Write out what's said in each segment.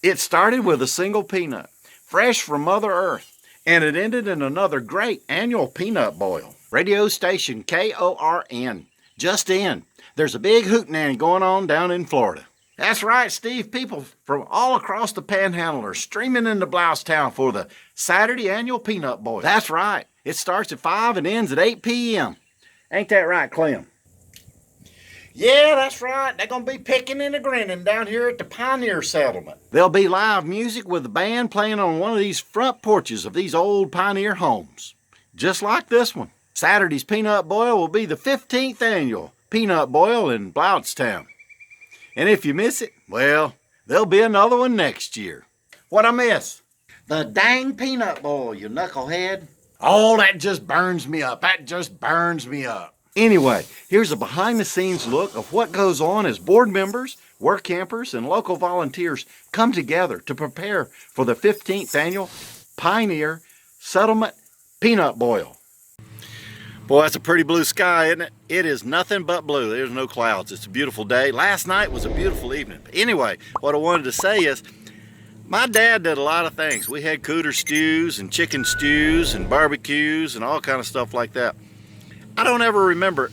It started with a single peanut, fresh from Mother Earth, and it ended in another great annual peanut boil. Radio station KORN, just in. There's a big hoot nanny going on down in Florida. That's right, Steve. People from all across the Panhandle are streaming into Blountstown for the Saturday annual peanut boil. That's right. It starts at 5 and ends at 8 p.m. Ain't that right, Clem? Yeah, that's right. They're going to be picking and grinning down here at the Pioneer Settlement. There'll be live music with the band playing on one of these front porches of these old pioneer homes. Just like this one. Saturday's peanut boil will be the 15th annual peanut boil in Blountstown. And if you miss it, well, there'll be another one next year. What'd I miss? The dang peanut boil, you knucklehead. Oh, that just burns me up. That just burns me up. Anyway, here's a behind-the-scenes look of what goes on as board members, work campers, and local volunteers come together to prepare for the 15th annual Pioneer Settlement Peanut Boil. Boy, that's a pretty blue sky, isn't it? It is nothing but blue. There's no clouds. It's a beautiful day. Last night was a beautiful evening. But anyway, what I wanted to say is, my dad did a lot of things. We had cooter stews and chicken stews and barbecues and all kind of stuff like that. I don't ever remember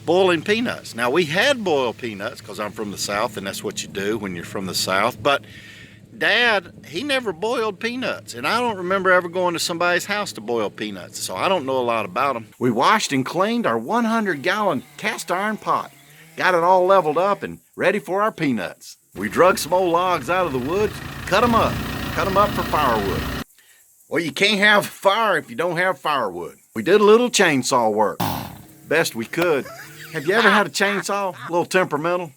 boiling peanuts. Now, we had boiled peanuts because I'm from the South, and that's what you do when you're from the South. But Dad, he never boiled peanuts, and I don't remember ever going to somebody's house to boil peanuts, so I don't know a lot about them. We washed and cleaned our 100-gallon cast iron pot, got it all leveled up and ready for our peanuts. We drug some old logs out of the woods, cut them up for firewood. Well, you can't have fire if you don't have firewood. We did a little chainsaw work, best we could. Have you ever had a chainsaw? A little temperamental?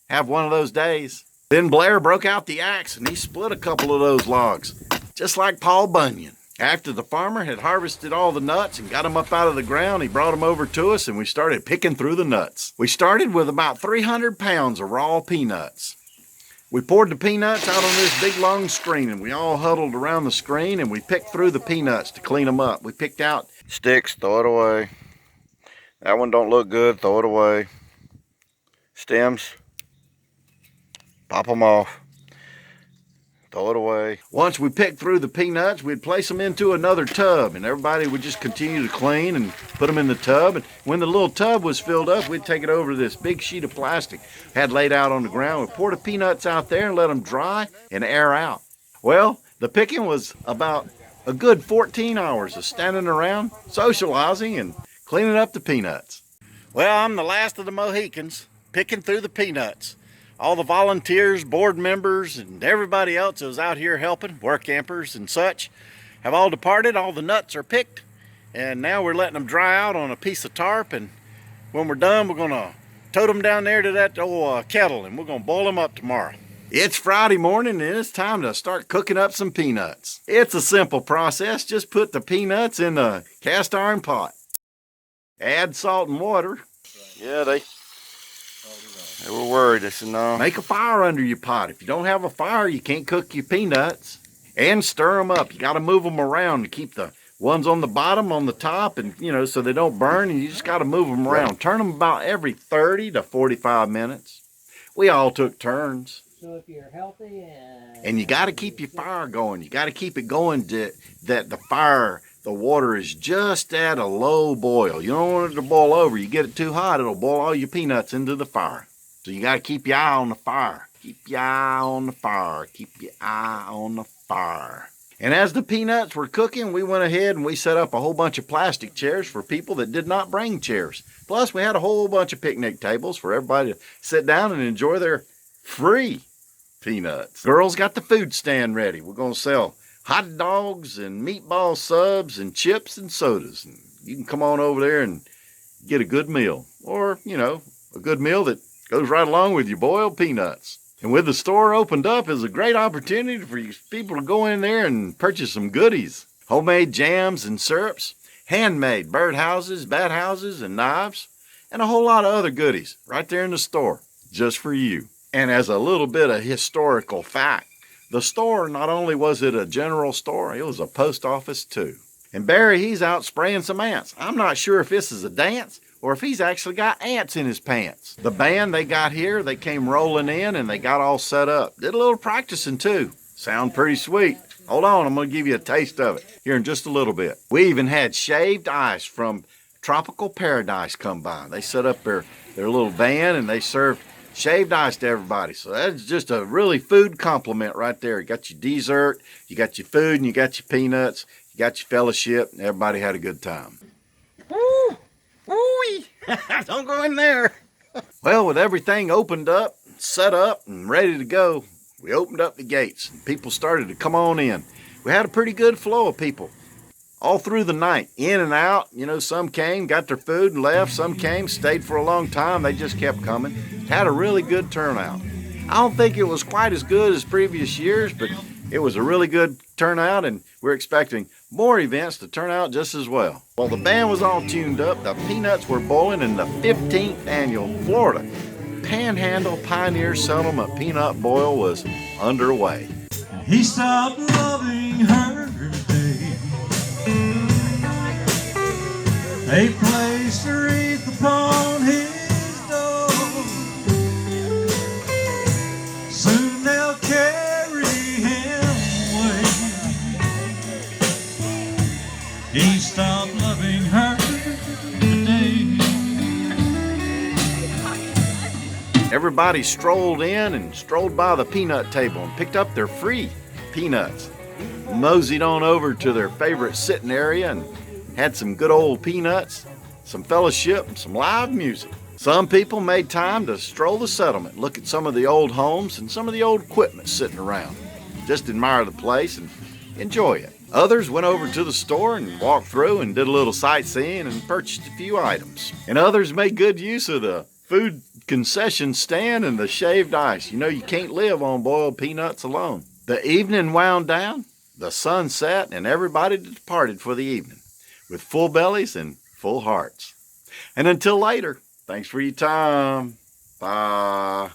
Have one of those days. Then Blair broke out the axe and he split a couple of those logs, just like Paul Bunyan. After the farmer had harvested all the nuts and got them up out of the ground, he brought them over to us and we started picking through the nuts. We started with about 300 pounds of raw peanuts. We poured the peanuts out on this big long screen and we all huddled around the screen and we picked through the peanuts to clean them up. We picked out sticks, throw it away. That one don't look good, throw it away. Stems, pop them off, throw it away. Once we picked through the peanuts, we'd place them into another tub and everybody would just continue to clean and put them in the tub. And when the little tub was filled up, we'd take it over to this big sheet of plastic had laid out on the ground. We'd pour the peanuts out there and let them dry and air out. Well, the picking was about a good 14 hours of standing around, socializing, and cleaning up the peanuts. Well, I'm the last of the Mohicans, picking through the peanuts. All the volunteers, board members, and everybody else that was out here helping, work campers and such, have all departed. All the nuts are picked, and now we're letting them dry out on a piece of tarp, and when we're done, we're going to tote them down there to that old kettle, and we're going to boil them up tomorrow. It's Friday morning, and it's time to start cooking up some peanuts. It's a simple process. Just put the peanuts in the cast iron pot. Add salt and water. Yeah, they were worried. They said, no. Make a fire under your pot. If you don't have a fire, you can't cook your peanuts. And stir them up. You got to move them around to keep the ones on the bottom, on the top, and, so they don't burn. And you just got to move them around. Turn them about every 30 to 45 minutes. We all took turns. So if you're healthy and you got to keep your fire going. You got to keep it going that the water is just at a low boil. You don't want it to boil over. You get it too hot, it'll boil all your peanuts into the fire. So you got to keep your eye on the fire. Keep your eye on the fire. Keep your eye on the fire. And as the peanuts were cooking, we went ahead and we set up a whole bunch of plastic chairs for people that did not bring chairs. Plus, we had a whole bunch of picnic tables for everybody to sit down and enjoy their free peanuts. Girls got the food stand ready. We're going to sell hot dogs and meatball subs and chips and sodas. And you can come on over there and get a good meal. Or, a good meal that goes right along with your boiled peanuts. And with the store opened up, is a great opportunity for you people to go in there and purchase some goodies. Homemade jams and syrups, handmade birdhouses, bat houses, and knives, and a whole lot of other goodies right there in the store, just for you. And as a little bit of historical fact, the store, not only was it a general store, it was a post office too. And Barry, he's out spraying some ants. I'm not sure if this is a dance or if he's actually got ants in his pants. The band they got here, they came rolling in and they got all set up. Did a little practicing too. Sound pretty sweet. Hold on, I'm going to give you a taste of it here in just a little bit. We even had shaved ice from Tropical Paradise come by. They set up their little van and they served shaved ice to everybody. So that's just a really food compliment right there. You got your dessert, you got your food, and you got your peanuts, you got your fellowship, and everybody had a good time. Woo! Woo-wee! Don't go in there. Well, with everything opened up, set up, and ready to go, we opened up the gates and people started to come on in. We had a pretty good flow of people all through the night, in and out. You know, some came, got their food and left. Some came, stayed for a long time. They just kept coming. Had a really good turnout. I don't think it was quite as good as previous years, but it was a really good turnout, and we're expecting more events to turn out just as well. While the band was all tuned up, the peanuts were boiling, and the 15th annual Florida Panhandle Pioneer Settlement Peanut Boil was underway. He stopped loving her day. They placed a wreath upon his door. Soon they'll carry him away. He stopped loving her today. Everybody strolled in and strolled by the peanut table and picked up their free peanuts. Moseyed on over to their favorite sitting area and had some good old peanuts, some fellowship, and some live music. Some people made time to stroll the settlement, look at some of the old homes and some of the old equipment sitting around. Just admire the place and enjoy it. Others went over to the store and walked through and did a little sightseeing and purchased a few items. And others made good use of the food concession stand and the shaved ice. You know, you can't live on boiled peanuts alone. The evening wound down, the sun set, and everybody departed for the evening with full bellies and full hearts. And until later, thanks for your time. Bye.